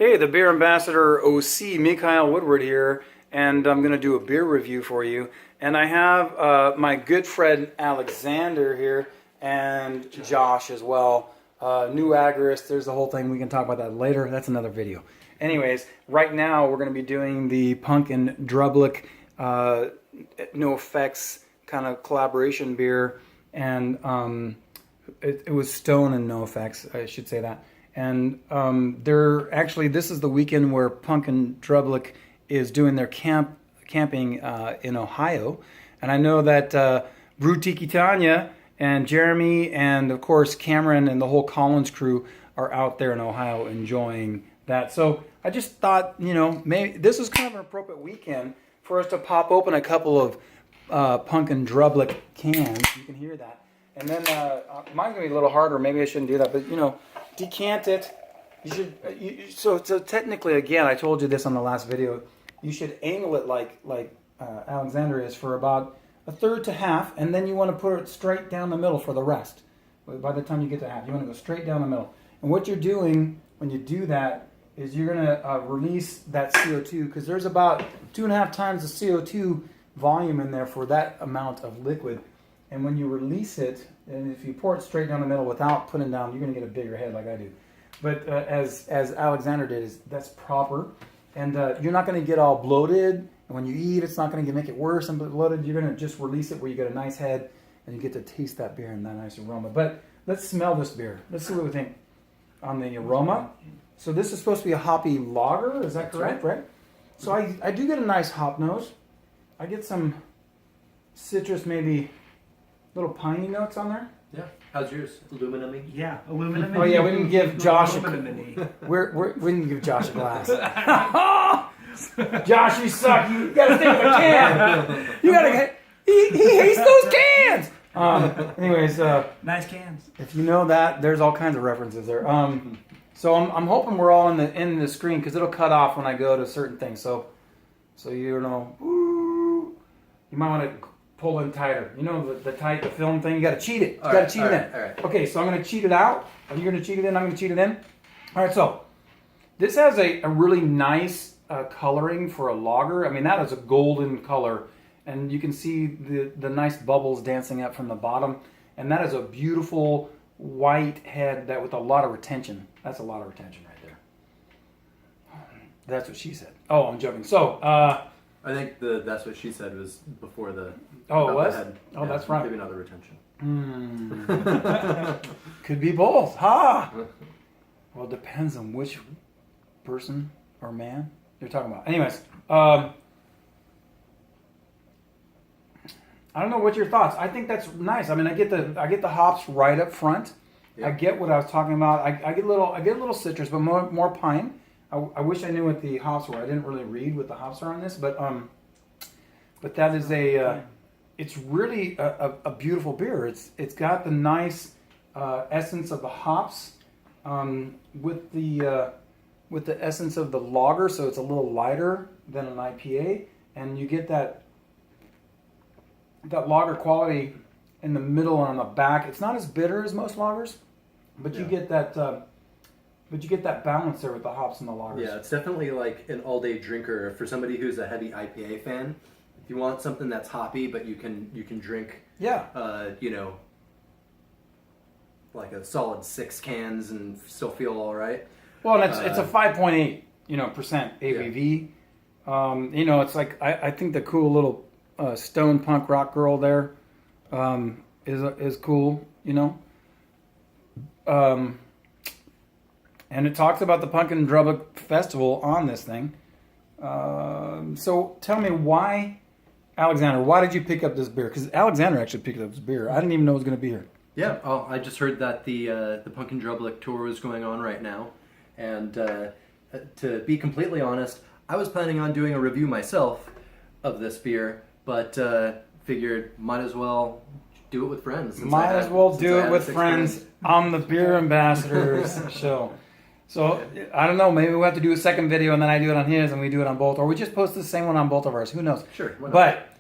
Hey, the beer ambassador OC, Mikhail Woodward here, and I'm going to do a beer review for you. And I have my good friend Alexander here, and Josh as well. New Agorist, there's the whole thing. We can talk about that later. That's another video. Anyways, right now we're going to be doing the Pumpkin Drublic NOFX kind of collaboration beer. And it was Stone and NOFX, I should say that. And they're actually, this is the weekend where Pumpkin Drublic is doing their camping in Ohio. And I know that Brew Tiki Tanya and Jeremy and of course Cameron and the whole Collins crew are out there in Ohio enjoying that. So I just thought, you know, maybe this is kind of an appropriate weekend for us to pop open a couple of Pumpkin Drublic cans. You can hear that. And then mine's gonna be a little harder. Maybe I shouldn't do that, but you know, decant it. You should. So technically, again, I told you this on the last video. You should angle it like Alexander is for about a third to half, and then you want to put it straight down the middle for the rest. By the time you get to half, you want to go straight down the middle. And what you're doing when you do that is you're gonna release that CO2 because there's about 2.5 times the CO2 volume in there for that amount of liquid. And when you release it, and if you pour it straight down the middle without putting down, you're going to get a bigger head like I do. But as Alexander did, that's proper. And you're not going to get all bloated. And when you eat, it's not going to make it worse and bloated. You're going to just release it where you get a nice head, and you get to taste that beer and that nice aroma. But let's smell this beer. Let's see what we think on the aroma. So this is supposed to be a hoppy lager. Is that correct? Right? So I do get a nice hop nose. I get some citrus, maybe little piney notes on there. Yeah. How's yours? Aluminum-y? Yeah, aluminum. Oh yeah, we didn't give Josh we didn't give Josh a glass. Josh, you suck. You gotta stay with the can. You gotta get. He hates those cans. Anyways, nice cans. If you know that, there's all kinds of references there. So I'm hoping we're all in the screen because it'll cut off when I go to certain things. So you know, you might want to pull in tighter. You know the film thing? You got to cheat it. You got to cheat it in. All right. Okay, so I'm going to cheat it out. Are you going to cheat it in? I'm going to cheat it in. All right, so this has a really nice coloring for a lager. I mean, that is a golden color. And you can see the nice bubbles dancing up from the bottom. And that is a beautiful white head that with a lot of retention. That's a lot of retention right there. That's what she said. Oh, I'm joking. So, I think that's what she said was before the. Oh, it was? Head. Oh, yeah, that's right. Maybe another retention. Could be both. Ha! Well, it depends on which person or man you're talking about. Anyways, I don't know what your thoughts. I think that's nice. I mean, I get the hops right up front. Yeah. I get what I was talking about. I get a little citrus, but more pine. I wish I knew what the hops were. I didn't really read what the hops are on this, but that is it's really a beautiful beer. It's got the nice essence of the hops with the essence of the lager, so it's a little lighter than an IPA, and you get that lager quality in the middle and on the back. It's not as bitter as most lagers, but you get that. But you get that balance there with the hops and the lagers. Yeah, it's definitely like an all-day drinker for somebody who's a heavy IPA fan. If you want something that's hoppy, but you can drink, you know, like a solid 6 cans and still feel all right. Well, and it's a 5.8 percent ABV. Yeah. You know, it's like I think the cool little stone punk rock girl there is cool. You know. And it talks about the Pumpkin Drublic Festival on this thing. So tell me why, Alexander, why did you pick up this beer? Because Alexander actually picked up this beer. I didn't even know it was going to be here. Yeah, I just heard that the Pumpkin Drublic tour was going on right now. And to be completely honest, I was planning on doing a review myself of this beer, but figured might as well do it with friends. Might as well do it with friends on the Beer Ambassadors show. So, I don't know, maybe we'll have to do a second video and then I do it on his and we do it on both. Or we just post the same one on both of ours. Who knows? Sure. But,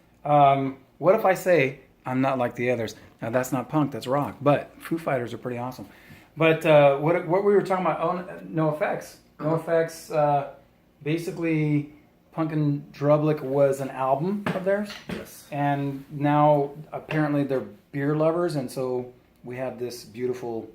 what if I say I'm not like the others? Now, that's not punk, that's rock. But Foo Fighters are pretty awesome. But what we were talking about, NOFX. NOFX, basically, Pumpkin Drublic was an album of theirs. Yes. And now, apparently, they're beer lovers, and so we have this beautiful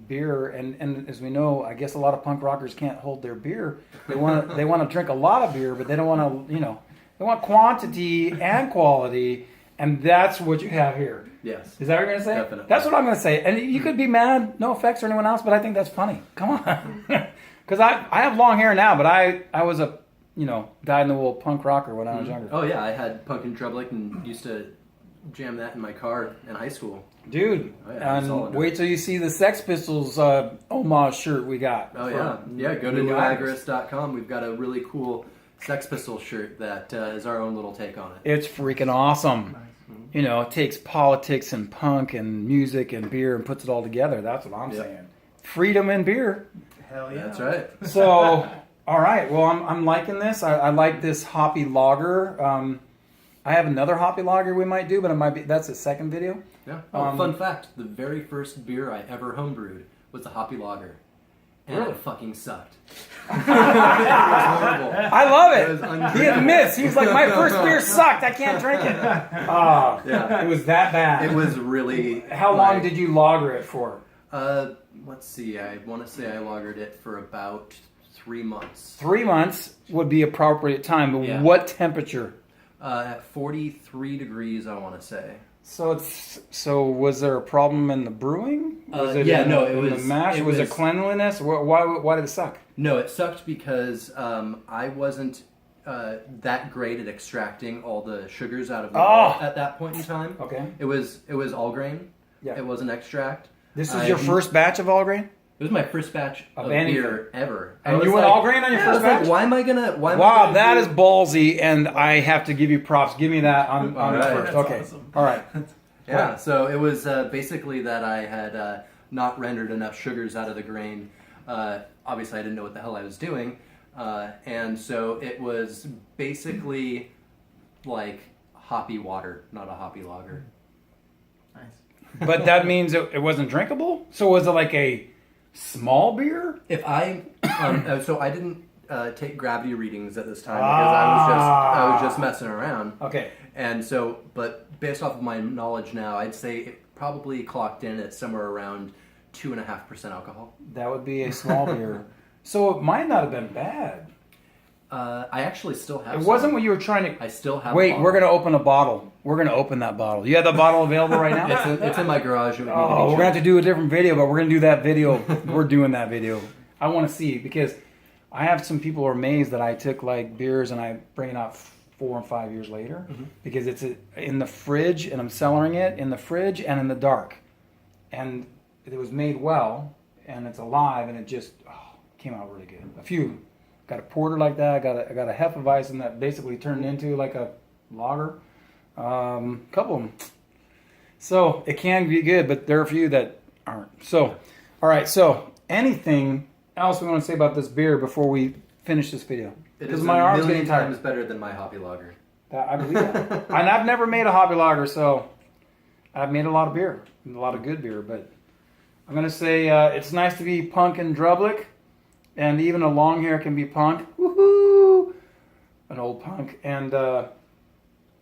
beer. And as we know, I guess a lot of punk rockers can't hold their beer. They want to drink a lot of beer, but they don't want to, they want quantity and quality, and that's what you have here. Yes. Is that what you're going to say? Definitely. That's what I'm going to say. And you could be mad, no effects or anyone else, but I think that's funny. Come on. Because I have long hair now, but I was a, dyed-in-the-wool punk rocker when I was younger. Oh, yeah. I had Pumpkin Drublic and used to jam that in my car in high school. Dude, Oh, yeah, and wait till you see the Sex Pistols homage shirt we got. Oh, yeah. Yeah, go to New agorist.com. We've got a really cool Sex Pistols shirt that is our own little take on it. It's freaking awesome. It takes politics and punk and music and beer and puts it all together. That's what I'm saying. Freedom and beer. Hell yeah. That's right. So, all right. Well, I'm liking this. I like this hoppy lager. I have another hoppy lager we might do, but that's a second video. Yeah. Oh, fun fact: the very first beer I ever homebrewed was a hoppy lager, and Really? it fucking sucked. It was horrible. I love It was it. undrinkable. He admits. He's like, my first beer sucked. I can't drink it. Yeah. It was that bad. It was really. How long did you lager it for? Let's see. I want to say I lagered it for about 3 months. 3 months would be appropriate time, but Yeah. what temperature? At 43 degrees, I want to say. So was there a problem in the brewing? Was it the mash? Was it cleanliness? Why did it suck? No, it sucked because I wasn't that great at extracting all the sugars out of the malt at that point in time. Okay. It was all grain. Yeah. It wasn't extract. This is your first batch of all grain? It was my first batch of beer ever. And you went all grain on your first batch? Why am I gonna? Wow, that is ballsy, and I have to give you props. Give me that on All the right. first. That's Okay. awesome. All right. Yeah, so it was basically that I had not rendered enough sugars out of the grain. Obviously, I didn't know what the hell I was doing. And so it was basically like hoppy water, not a hoppy lager. Nice. But that means it wasn't drinkable? So was it like a small beer? If I, so I didn't take gravity readings at this time because I was just messing around. Okay. And so, but based off of my knowledge now, I'd say it probably clocked in at somewhere around 2.5% alcohol. That would be a small beer. So it might not have been bad. I actually still have. It wasn't some. what you were trying to. I still have. Wait, a we're gonna open a bottle. We're gonna open that bottle. You have the bottle available right now? It's in my garage. It would need to be Oh, we're gonna have to checked. do a different video, but we're gonna do that video. We're doing that video. I want to see because I have some people who are amazed that I took like beers and I bring it out 4 and 5 years later because it's in the fridge and I'm cellaring it in the fridge and in the dark, and it was made well and it's alive and it just came out really good. A few. Got a porter like that. I got a Hefeweizen that basically turned into like a lager. Couple of them. So it can be good, but there are a few that aren't. So, all right. So anything else we want to say about this beer before we finish this video? It is my a arm's million getting tired. times better than my hoppy lager. I believe that. And I've never made a hobby lager, so I've made a lot of beer, a lot of good beer. But I'm gonna say it's nice to be punk and drublic. And even a long hair can be punk. Woohoo! An old punk. And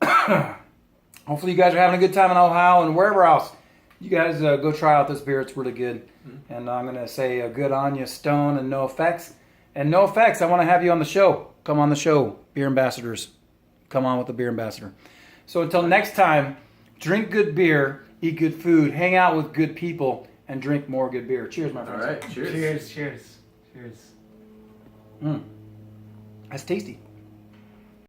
hopefully you guys are having a good time in Ohio and wherever else. You guys go try out this beer. It's really good. Mm-hmm. And I'm going to say good on you, Stone and NOFX. And NOFX, I want to have you on the show. Come on the show, beer ambassadors. Come on with the beer ambassador. So until next time, drink good beer, eat good food, hang out with good people, and drink more good beer. Cheers, my All friends. right, cheers. Cheers, cheers, cheers. That's tasty.